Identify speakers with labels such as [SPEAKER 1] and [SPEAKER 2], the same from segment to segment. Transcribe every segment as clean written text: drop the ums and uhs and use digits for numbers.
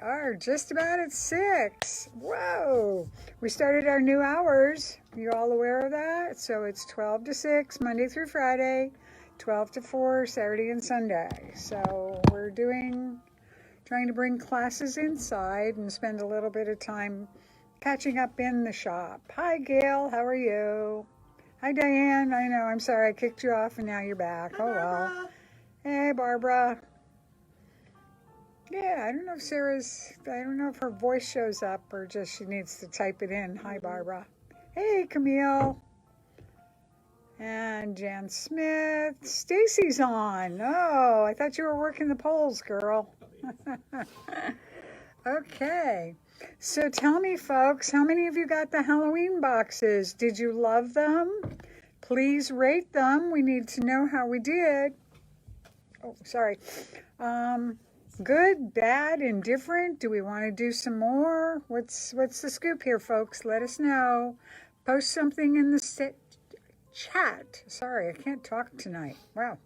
[SPEAKER 1] are just about at 6. Whoa! We started our new hours. You all aware of that? So it's 12 to 6, Monday through Friday, 12 to 4, Saturday and Sunday. So we're trying to bring classes inside and spend a little bit of time catching up in the shop. Hi, Gail. How are you? Hi, Diane. I know. I'm sorry I kicked you off and now you're back.
[SPEAKER 2] Hi,
[SPEAKER 1] oh,
[SPEAKER 2] Barbara.
[SPEAKER 1] well. Hey, Barbara. Yeah, I don't know if her voice shows up or just she needs to type it in. Hi, Barbara. Hey, Camille. And Jan Smith. Stacy's on. Oh, I thought you were working the polls, girl. Okay. So tell me, folks, how many of you got the Halloween boxes? Did you love them? Please rate them. We need to know how we did. Oh, sorry. Good, bad, indifferent? Do we want to do some more? What's the scoop here, folks? Let us know. Post something in the chat. Sorry, I can't talk tonight. Wow.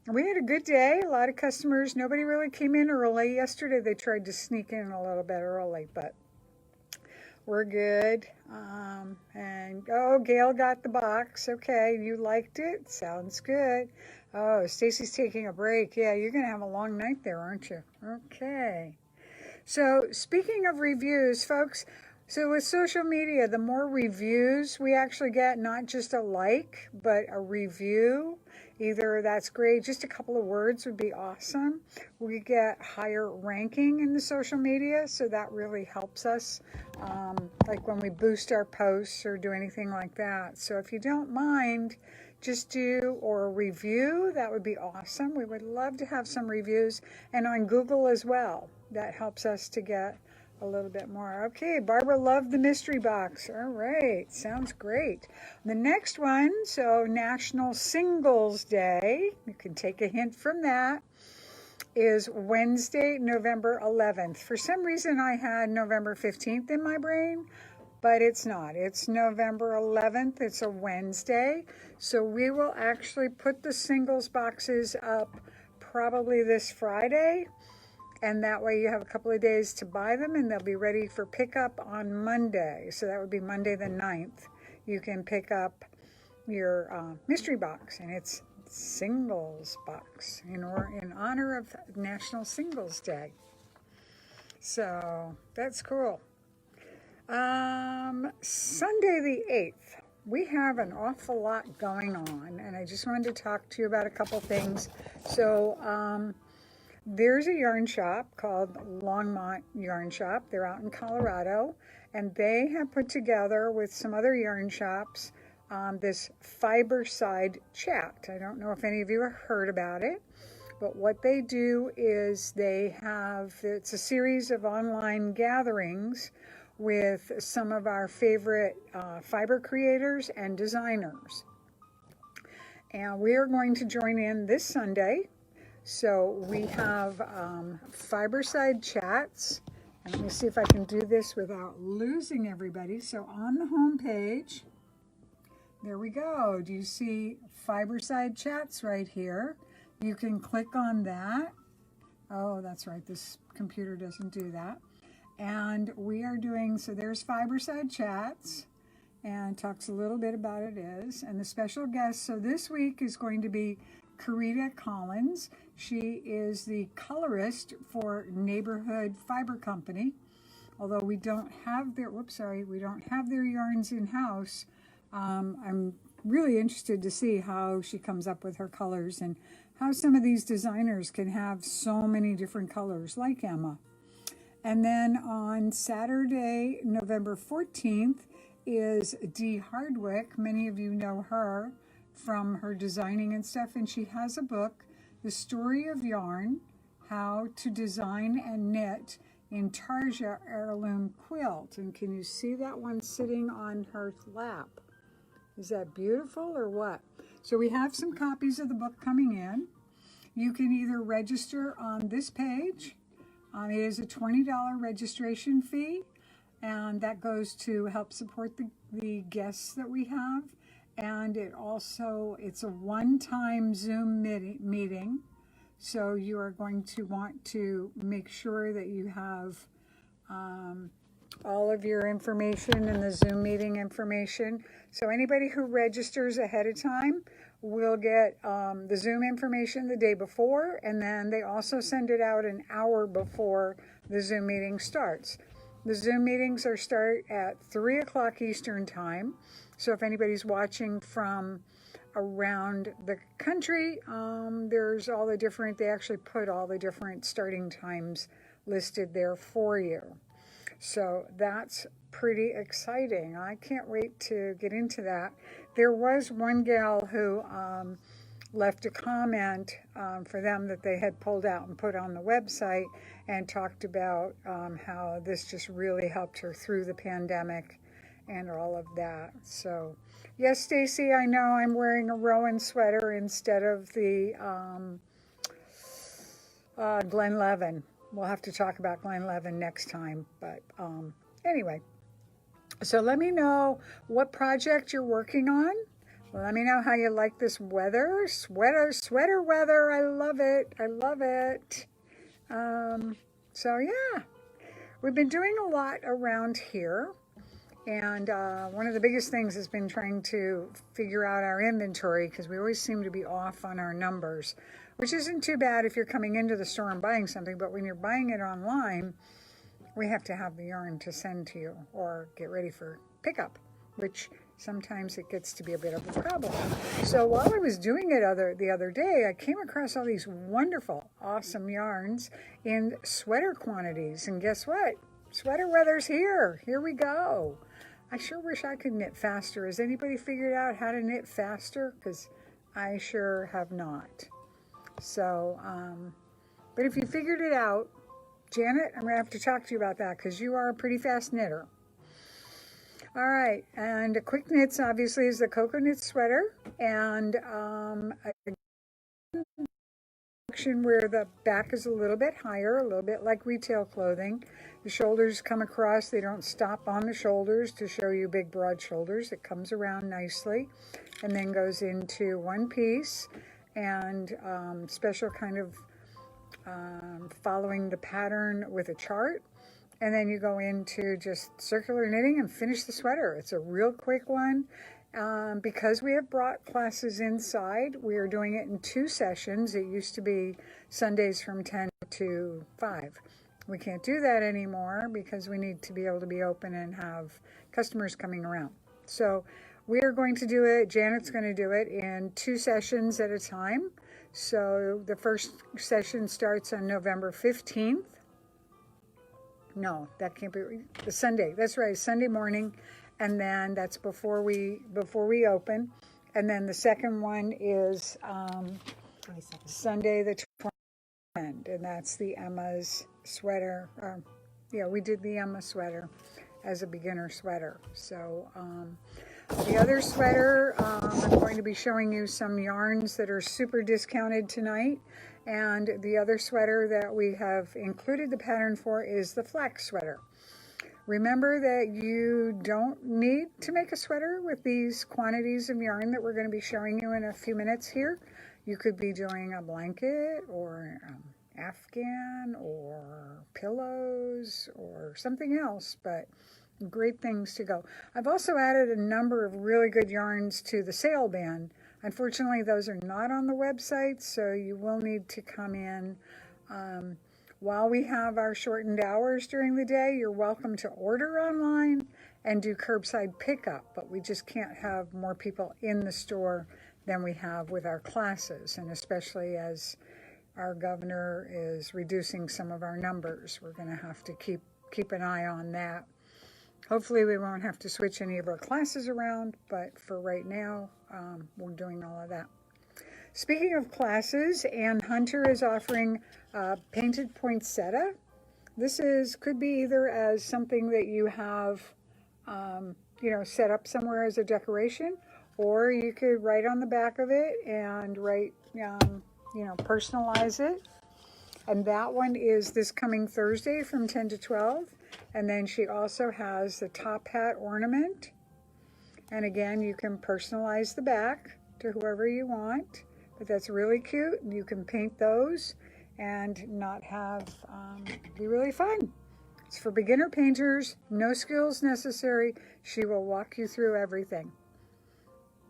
[SPEAKER 1] We had a good day. A lot of customers. Nobody really came in early. Yesterday they tried to sneak in a little bit early, but we're good. Gail got the box. Okay, you liked it? Sounds good. Oh, Stacy's taking a break. Yeah, you're going to have a long night there, aren't you? Okay. So speaking of reviews, folks, so with social media, the more reviews we actually get, not just a like, but a review, either that's great, just a couple of words would be awesome. We get higher ranking in the social media, so that really helps us, like when we boost our posts or do anything like that. So if you don't mind, just do or review, that would be awesome. We would love to have some reviews, and on Google as well. That helps us to get a little bit more. Okay, Barbara loved the mystery box. All right, sounds great. The next one, so National Singles Day, you can take a hint from that, is Wednesday, November 11th. For some reason I had November 15th in my brain, but it's not. It's November 11th. It's a Wednesday. So we will actually put the singles boxes up probably this Friday. And that way you have a couple of days to buy them and they'll be ready for pickup on Monday. So that would be Monday the 9th. You can pick up your mystery box, and it's singles box in honor of National Singles Day. So that's cool. Sunday the 8th, we have an awful lot going on, and I just wanted to talk to you about a couple things. So there's a yarn shop called Longmont Yarn Shop. They're out in Colorado, and they have put together with some other yarn shops this Fiberside Chat. I don't know if any of you have heard about it, but what they do is it's a series of online gatherings with some of our favorite fiber creators and designers. And we are going to join in this Sunday. So we have Fiberside Chats, and let me see if I can do this without losing everybody. So on the home page, there we go. Do you see Fiberside Chats right here? You can click on that. Oh, that's right, this computer doesn't do that. And we are doing, so there's Fiberside Chats, and talks a little bit about it is. And the special guest, so this week is going to be Karita Collins. She is the colorist for Neighborhood Fiber Company. Although we don't have their yarns in-house, I'm really interested to see how she comes up with her colors and how some of these designers can have so many different colors like Emma. And then on Saturday, November 14th, is Dee Hardwick. Many of you know her from her designing and stuff, and she has a book, The Story of Yarn, How to Design and Knit in Tarja Heirloom Quilt. And can you see that one sitting on her lap? Is that beautiful or what? So we have some copies of the book coming in. You can either register on this page. It is a $20 registration fee, and that goes to help support the guests that we have. And it's a one-time Zoom meeting. So you are going to want to make sure that you have all of your information and the Zoom meeting information. So anybody who registers ahead of time will get the Zoom information the day before, and then they also send it out an hour before the Zoom meeting starts. The Zoom meetings start at 3 o'clock Eastern time. So if anybody's watching from around the country, there's all the different, they actually put all the different starting times listed there for you. So that's pretty exciting. I can't wait to get into that. There was one gal who left a comment for them that they had pulled out and put on the website and talked about how this just really helped her through the pandemic and all of that. So yes, Stacy, I know I'm wearing a Rowan sweater instead of the Glenlevin. We'll have to talk about Glenlevin next time. But anyway, so let me know what project you're working on. Let me know how you like this weather. Sweater weather. I love it. I love it. So yeah, we've been doing a lot around here. And one of the biggest things has been trying to figure out our inventory, because we always seem to be off on our numbers, which isn't too bad if you're coming into the store and buying something. But when you're buying it online, we have to have the yarn to send to you or get ready for pickup, which sometimes it gets to be a bit of a problem. So while I was doing it the other day, I came across all these wonderful, awesome yarns in sweater quantities. And guess what? Sweater weather's here. Here we go. I sure wish I could knit faster. Has anybody figured out how to knit faster? Because I sure have not. So, but if you figured it out, Janet, I'm going to have to talk to you about that, because you are a pretty fast knitter. All right, and Cocoknits obviously is the Cocoknits sweater, and a section where the back is a little bit higher, a little bit like retail clothing. The shoulders come across, they don't stop on the shoulders to show you big broad shoulders. It comes around nicely and then goes into one piece, and special kind of following the pattern with a chart. And then you go into just circular knitting and finish the sweater. It's a real quick one. Because we have brought classes inside, we are doing it in 2 sessions. It used to be Sundays from 10 to 5. We can't do that anymore because we need to be able to be open and have customers coming around. So we are going to do it, Janet's going to do it in 2 sessions at a time. So the first session starts on November 15th. No, that can't be the Sunday. That's right, Sunday morning. And then that's before we open. And then the second one is Sunday the 22nd, and that's the Emma's sweater. Yeah, we did the Emma sweater as a beginner sweater. So the other sweater, I'm going to be showing you some yarns that are super discounted tonight. And the other sweater that we have included the pattern for is the flax sweater. Remember that you don't need to make a sweater with these quantities of yarn that we're going to be showing you in a few minutes here. You could be doing a blanket or Afghan or pillows or something else, but great things to go. I've also added a number of really good yarns to the sale bin. Unfortunately, those are not on the website, so you will need to come in. While we have our shortened hours during the day, you're welcome to order online and do curbside pickup, but we just can't have more people in the store than we have with our classes, and especially as our governor is reducing some of our numbers, we're going to have to keep an eye on that. Hopefully we won't have to switch any of our classes around, but for right now, we're doing all of that. Speaking of classes, Ann Hunter is offering painted poinsettia. This could be either as something that you have, set up somewhere as a decoration, or you could write on the back of it and write, personalize it. And that one is this coming Thursday from 10 to 12. And then she also has the top hat ornament. And again, you can personalize the back to whoever you want. but that's really cute. You can paint those and not have, be really fun. It's for beginner painters, no skills necessary. She will walk you through everything.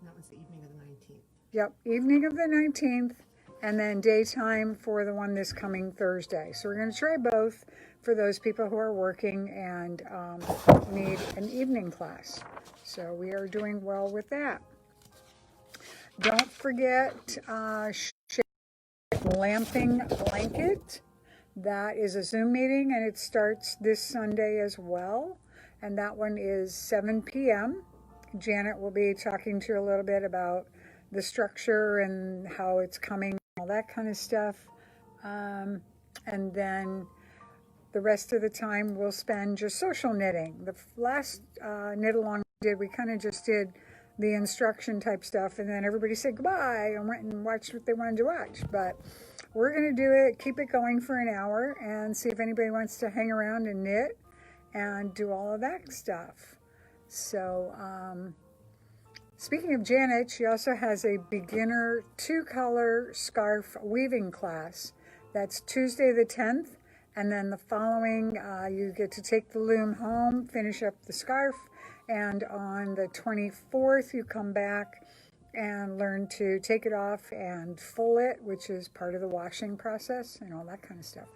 [SPEAKER 2] That was the evening of the 19th.
[SPEAKER 1] Yep, evening of the 19th, and then daytime for the one this coming Thursday. So we're going to try both for those people who are working and need an evening class. So we are doing well with that. Don't forget Glamping Blanket. That is a Zoom meeting, and it starts this Sunday as well. And that one is 7 p.m. Janet will be talking to you a little bit about the structure and how it's coming, all that kind of stuff. And then the rest of the time we'll spend just social knitting. The last knit along we did, we kind of just did the instruction type stuff, and then everybody said goodbye and went and watched what they wanted to watch. But we're going to do it, keep it going for an hour, and see if anybody wants to hang around and knit and do all of that stuff. So speaking of Janet, she also has a beginner 2-color scarf weaving class. That's Tuesday the 10th, and then the following you get to take the loom home, finish up the scarf, and on the 24th you come back and learn to take it off and full it, which is part of the washing process and all that kind of stuff.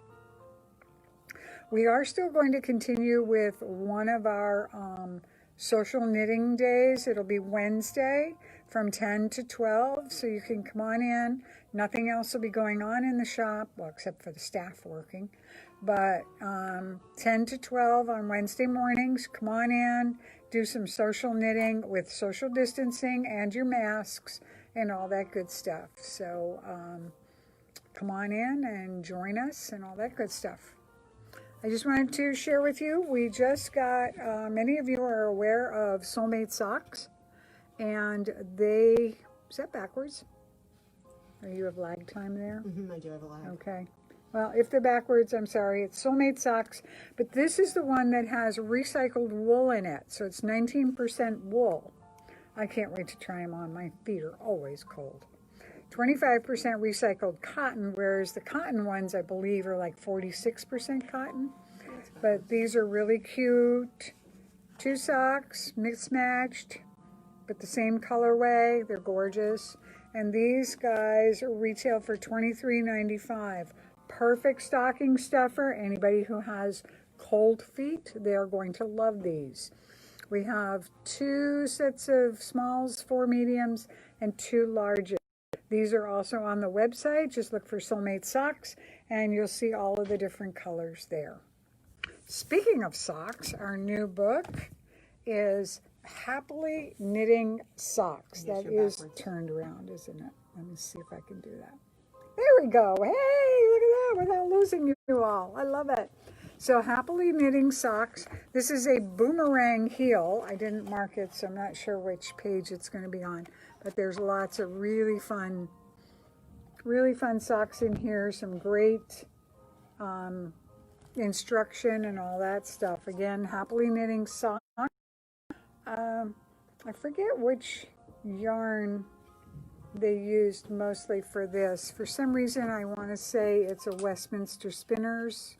[SPEAKER 1] We are still going to continue with one of our social knitting days. It'll be Wednesday from 10 to 12, so you can come on in. Nothing else will be going on in the shop, well, except for the staff working. But 10 to 12 on Wednesday mornings, come on in, do some social knitting with social distancing and your masks and all that good stuff. So come on in and join us and all that good stuff. I just wanted to share with you, we just got, many of you are aware of Soulmate Socks, and they, is that backwards? Or you have lag time there?
[SPEAKER 2] Mm-hmm, I do have a lag.
[SPEAKER 1] Okay. Well, if they're backwards, I'm sorry. It's Soulmate Socks, but this is the one that has recycled wool in it, so it's 19% wool. I can't wait to try them on. My feet are always cold. 25% recycled cotton, whereas the cotton ones, I believe, are like 46% cotton. But these are really cute. 2 socks, mixed matched, but the same colorway. They're gorgeous. And these guys retail for $23.95. Perfect stocking stuffer. Anybody who has cold feet, they are going to love these. We have 2 sets of smalls, 4 mediums, and 2 larges. These are also on the website. Just look for Soulmate Socks, and you'll see all of the different colors there. Speaking of socks, our new book is Happily Knitting Socks. That is backwards. Turned around, isn't it? Let me see if I can do that. There we go. Hey, look at that, without losing you all. I love it. So Happily Knitting Socks. This is a boomerang heel. I didn't mark it, so I'm not sure which page it's going to be on. But there's lots of really fun socks in here. Some great instruction and all that stuff. Again, Happily Knitting Socks. I forget which yarn they used mostly for this. For some reason, I want to say it's a Westminster Spinners,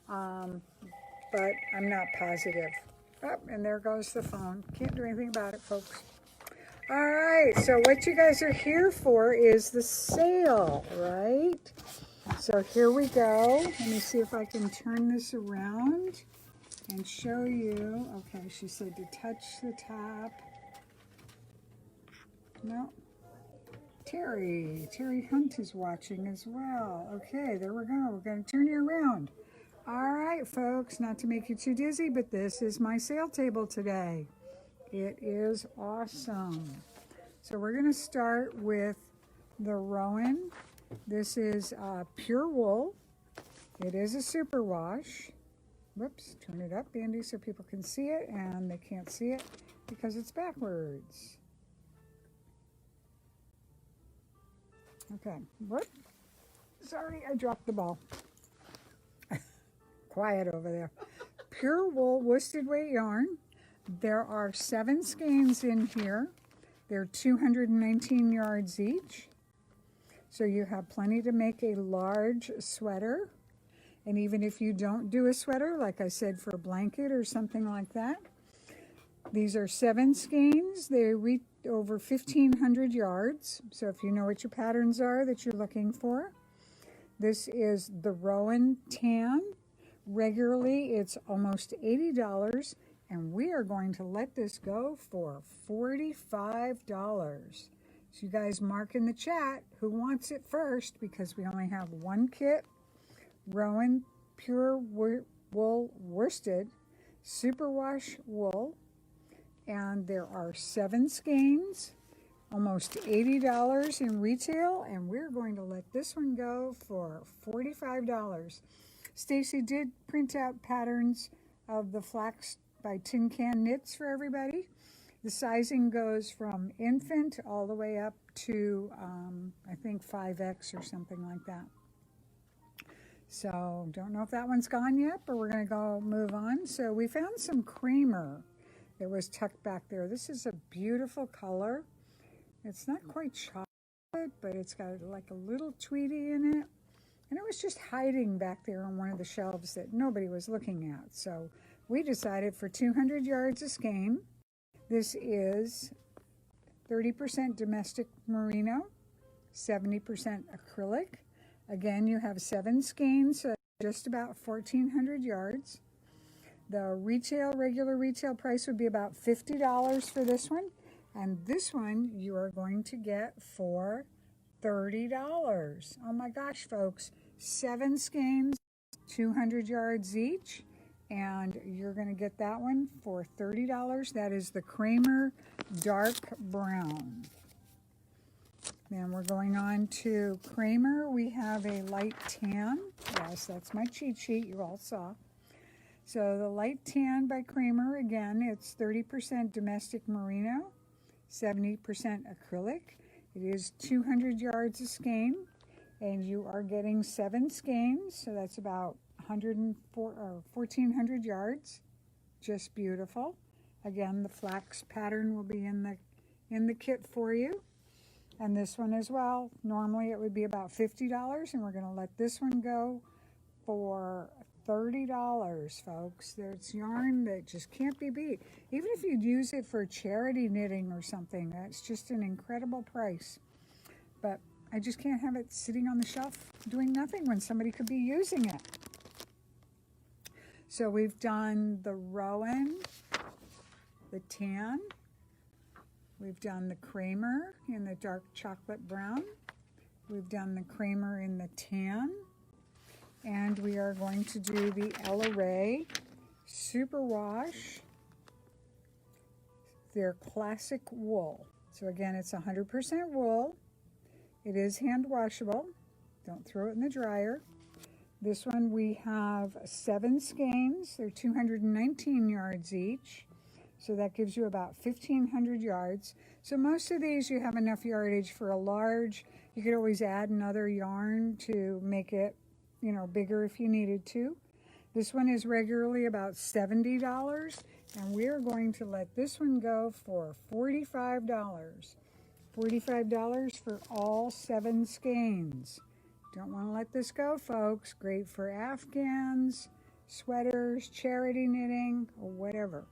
[SPEAKER 1] but I'm not positive. Oh, and there goes the phone. Can't do anything about it, folks. All right, so what you guys are here for is the sale, right? So here we go. Let me see if I can turn this around and show you. Okay, she said to touch the top. No. Terry Hunt is watching as well. Okay, there we go. We're going to turn you around. All right, folks, not to make you too dizzy, but this is my sale table today. It is awesome. So we're going to start with the Rowan. This is pure wool. It is a superwash. Whoops, turn it up, Andy, so people can see it, and they can't see it because it's backwards. Okay, whoop. Sorry, I dropped the ball. Quiet over there. Pure wool worsted weight yarn. There are 7 skeins in here. They're 219 yards each. So you have plenty to make a large sweater. And even if you don't do a sweater, like I said, for a blanket or something like that. These are 7 skeins. They reach over 1,500 yards. So if you know what your patterns are that you're looking for. This is the Rowan Tan. Regularly, it's almost $80. And we are going to let this go for $45. So you guys mark in the chat who wants it first, because we only have one kit. Rowan Pure Wool Worsted Superwash Wool. And there are 7 skeins, almost $80 in retail, and we're going to let this one go for $45. Stacy did print out patterns of the Flax by Tin Can Knits for everybody. The sizing goes from infant all the way up to, I think, 5X or something like that. So don't know if that one's gone yet, but we're going to go move on. So we found some creamer that was tucked back there. This is a beautiful color. It's not quite chocolate, but it's got like a little tweedy in it. And it was just hiding back there on one of the shelves that nobody was looking at. So we decided for 200 yards a skein. This is 30% domestic merino, 70% acrylic. Again, you have 7 skeins, so just about 1,400 yards. The regular retail price would be about $50 for this one. And this one you are going to get for $30. Oh my gosh, folks. 7 skeins, 200 yards each. And you're going to get that one for $30. That is the Kramer Dark Brown. Then we're going on to Kramer. We have a light tan. Yes, that's my cheat sheet you all saw. So the light tan by Kramer, again, it's 30% domestic merino, 70% acrylic. It is 200 yards a skein, and you are getting 7 skeins, so that's about 1,400 yards. Just beautiful. Again, the flax pattern will be in the kit for you. And this one as well. Normally it would be about $50, and we're going to let this one go for $30, folks. There's yarn that just can't be beat. Even if you'd use it for charity knitting or something, that's just an incredible price. But I just can't have it sitting on the shelf doing nothing when somebody could be using it. So we've done the Rowan, the tan. We've done the Kramer in the dark chocolate brown. We've done the Kramer in the tan. And we are going to do the Ella Ray Superwash, their classic wool. So again, it's 100% wool. It is hand washable. Don't throw it in the dryer. This one we have 7 skeins. They're 219 yards each. So that gives you about 1,500 yards. So most of these you have enough yardage for a large. You could always add another yarn to make it, you know, bigger if you needed to. This one is regularly about $70, and we're going to let this one go for $45. $45 for all 7 skeins. Don't want to let this go, folks. Great for Afghans, sweaters, charity knitting, or whatever.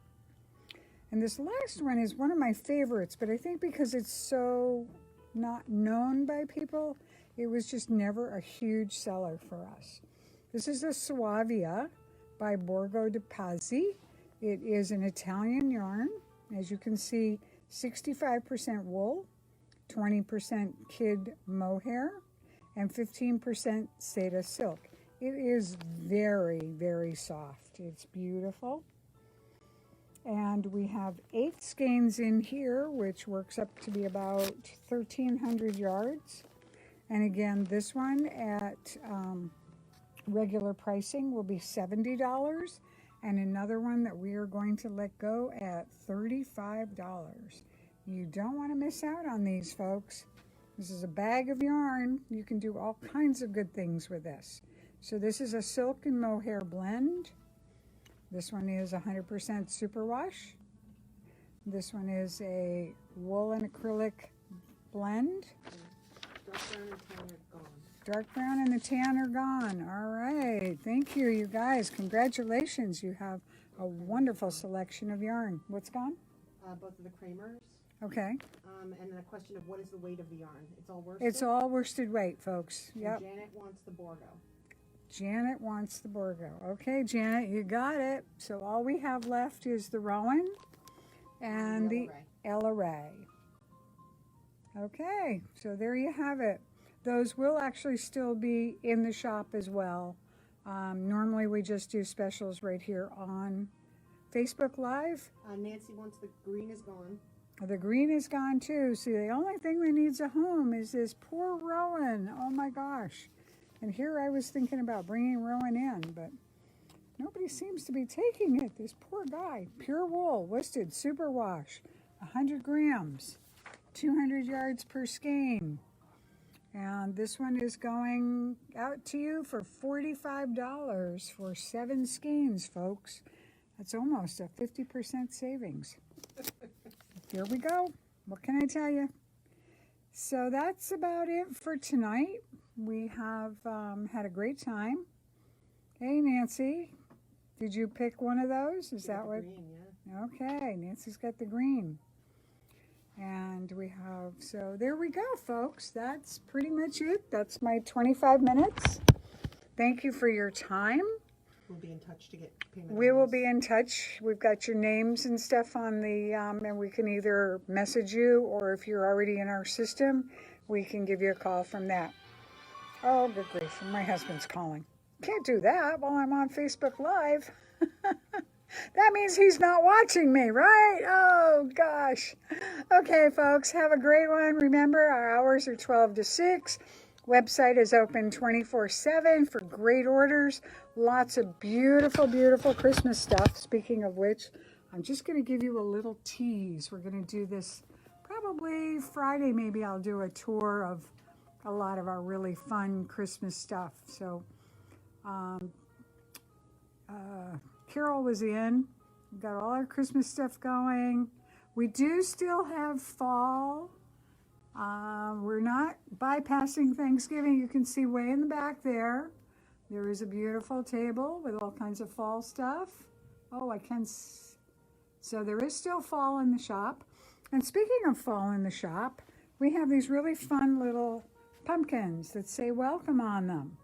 [SPEAKER 1] And this last one is one of my favorites, but I think because it's so not known by people, it was just never a huge seller for us. This is the Suavia by Borgo de Pazzi. It is an Italian yarn. As you can see, 65% wool, 20% kid mohair, and 15% Seda silk. It is very, very soft. It's beautiful. And we have 8 skeins in here, which works up to be about 1,300 yards. And again, this one at regular pricing will be $70. And another one that we are going to let go at $35. You don't want to miss out on these, folks. This is a bag of yarn. You can do all kinds of good things with this. So this is a silk and mohair blend. This one is 100% superwash. This one is a wool and acrylic blend.
[SPEAKER 2] Dark brown and tan are gone.
[SPEAKER 1] Dark brown and the tan are gone. All right. Thank you, you guys. Congratulations. You have a wonderful selection of yarn. What's gone?
[SPEAKER 2] Both of the Kramers.
[SPEAKER 1] Okay.
[SPEAKER 2] And then a question of what is the weight of the yarn? It's all worsted?
[SPEAKER 1] It's all worsted weight, folks.
[SPEAKER 2] And
[SPEAKER 1] Yep.
[SPEAKER 2] Janet wants the Borgo.
[SPEAKER 1] Janet wants the Borgo. Okay, Janet, you got it. So all we have left is the Rowan and the Ella Ray. Okay, so there you have it. Those will actually still be in the shop as well. Normally we just do specials right here on Facebook Live.
[SPEAKER 2] Nancy wants the green is gone.
[SPEAKER 1] The green is gone too. See, the only thing that needs a home is this poor Rowan. Oh my gosh. And here I was thinking about bringing Rowan in, but nobody seems to be taking it. This poor guy. Pure wool, listed, superwash, 100 grams, 200 yards per skein. And this one is going out to you for $45 for 7 skeins, folks. That's almost a 50% savings. Here we go. What can I tell you? So that's about it for tonight. We have had a great time. Hey, Nancy, did you pick one of those? Is that what?
[SPEAKER 2] Green, yeah.
[SPEAKER 1] Okay, Nancy's got the green. And we have, so there we go, folks. That's pretty much it. That's my 25 minutes. Thank you for your time.
[SPEAKER 2] We'll be in touch to get payment.
[SPEAKER 1] We will be in touch. We've got your names and stuff on the, and we can either message you, or if you're already in our system, we can give you a call from that. Oh, good grief, my husband's calling. Can't do that while I'm on Facebook Live. That means he's not watching me, right? Oh, gosh. Okay, folks, have a great one. Remember, our hours are 12 to 6. Website is open 24/7 for great orders. Lots of beautiful, beautiful Christmas stuff. Speaking of which, I'm just going to give you a little tease. We're going to do this probably Friday. Maybe I'll do a tour of a lot of our really fun Christmas stuff. So, Carol was in. We've got all our Christmas stuff going. We do still have fall. We're not bypassing Thanksgiving. You can see way in the back there. There is a beautiful table with all kinds of fall stuff. Oh, so there is still fall in the shop. And speaking of fall in the shop, we have these really fun little pumpkins that say welcome on them.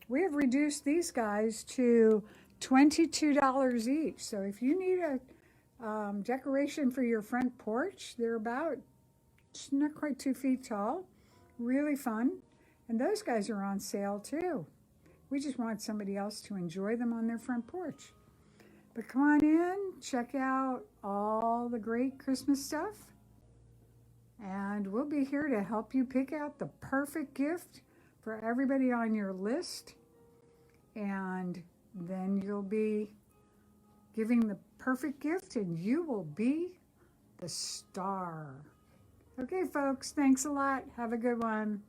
[SPEAKER 1] We have reduced these guys to $22 each. So if you need a decoration for your front porch, they're about not quite 2 feet tall. Really fun. And those guys are on sale too. We just want somebody else to enjoy them on their front porch. But come on in, check out all the great Christmas stuff. And we'll be here to help you pick out the perfect gift for everybody on your list. And then you'll be giving the perfect gift and you will be the star. Okay, folks, thanks a lot. Have a good one.